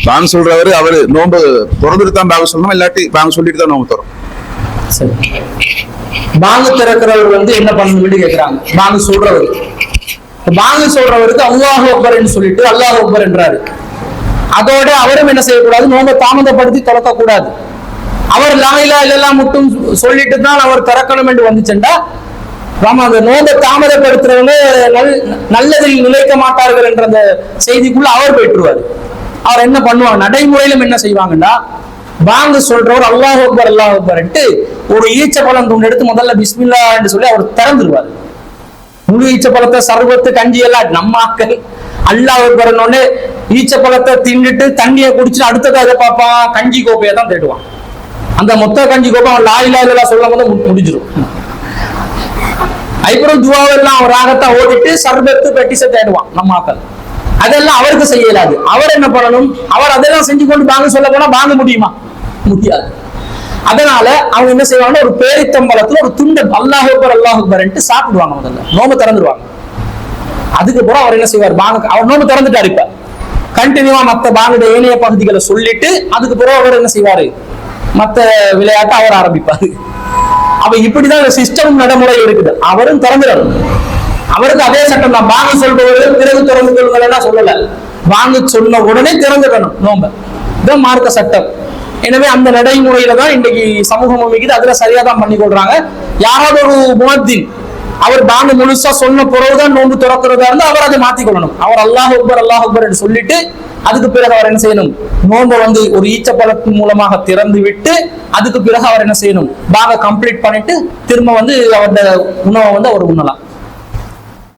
பாங்க சொல்றவரு அவரு நோன்பு திறந்துட்டு தான் பாங்க சொல்லணும், இல்லாட்டி பாங்க சொல்லிட்டு தான் நோன்பு தரும். சரி, பாங்கு திறக்கிறவர் என்ன பண்ணணும்னு கேட்கிறாங்க. பாங்கு சொல்றவர், பாங்கு சொல்றவருக்கு அல்லாஹ் அக்பர்ன்னு சொல்லிட்டு அல்லாஹ் அக்பர் என்றாரு. அதோட அவரும் என்ன செய்யக்கூடாது, நோன்பை தாமதப்படுத்தி திறக்க கூடாது. அவர் லா இலாஹ இல்லல்லாஹ் மட்டும் சொல்லிட்டு தான் அவர் திறக்கணும் என்று வந்துச்சுண்டா அந்த நோன்பை தாமதப்படுத்துறவங்க நல்லதில் நிலைக்க மாட்டார்கள் என்ற அந்த செய்திக்குள்ள அவர் போயிட்டுருவாரு. அவர் என்ன பண்ணுவாங்க, நடைமுறையிலும் என்ன செய்வாங்கன்னா, பாங்கு சொல்றவர் அல்லாஹ் அக்பர் அல்லாஹ் அக்பர்ன்ட்டு ஒரு ஈச்ச பழம் துண்டு எடுத்து முதல்ல பிஸ்மில்லா என்று சொல்லி அவர் திறந்துருவார். முழு ஈச்ச பழத்தை சர்வத்து கஞ்சி எல்லாம் நம்ம ஆக்கள் அல்லாஹ் அக்பர்னோடனே ஈச்ச பழத்தை தின்னுட்டு தண்ணியை குடிச்சுட்டு அடுத்ததாக பார்ப்பான், கஞ்சி கோப்பையை தான் தேடுவான். அந்த மொத்த கஞ்சி கோப்பை அவன் லா இலாஹ இல்லல்லாஹ் சொல்லும் போது முடிஞ்சிடும். அதுக்கப்புறம் துவாவெல்லாம் அவர் ராகத்தை ஓடிட்டு சர்பத்து பெட்டிசை தேடுவான் நம்ம ஆக்கள். அதெல்லாம் அவருக்கு செய்ய இயலாது. அவர் என்ன பண்ணணும், அவர் அதெல்லாம் செஞ்சு கொண்டு பாங்க சொல்ல போனா பாங்க முடியுமா? முடியாது. அதனால அவங்க என்ன செய்வாங்கன்னா, ஒரு பேரித்தம்பளத்துல ஒரு துண்டு அல்லாஹ் அக்பர் அல்லாஹ் அக்பர்ன்ட்டு சாப்பிடுவாங்க. முதல்ல நோம்பு திறந்துருவாங்க. அதுக்கப்புறம் அவர் என்ன செய்வார், பாங்க அவர் நோம்பு திறந்துட்டாரு, இப்ப கண்டினியூவா மத்த பாங்குடைய ஏனைய பகுதிகளை சொல்லிட்டு அதுக்கு பிறகு அவர் என்ன செய்வாரு, மத்த விளையாட்டு அவர் ஆரம்பிப்பாரு. அப்ப இப்படிதான் சிஸ்டம் நடைமுறை இருக்குது. அவரும் திறந்துறாரு, அவருக்கு அதே சட்டம் தான். பாங்கு சொல்பவர்கள் பிறகு திறந்து கொள்ளுங்கள் சொல்லல, பாங்கு சொன்ன உடனே திறந்துடணும் நோம்ப. இதுதான் மார்க்க சட்டம். எனவே அந்த நடைமுறையில தான் இன்றைக்கு சமூகம் அமைக்குது. அதுல சரியா தான் பண்ணி கொள்றாங்க. யாராவது ஒரு முஅத்தின் அவர் பாங்கு முழுசா சொன்ன பிறகுதான் நோன்பு திறக்கிறதா இருந்தா அவர் அதை மாத்திக்கொள்ளணும். அவர் அல்லாஹ் அக்பர் என்று சொல்லிட்டு அதுக்கு பிறகு அவர் என்ன செய்யணும், நோன்பை ஒரு ஈச்சப்பழத்தின் மூலமாக திறந்து விட்டு அதுக்கு பிறகு அவர் என்ன செய்யணும், பாங்க கம்ப்ளீட் பண்ணிட்டு திரும்ப அவருடைய உணவை அவர் உண்ணலாம்.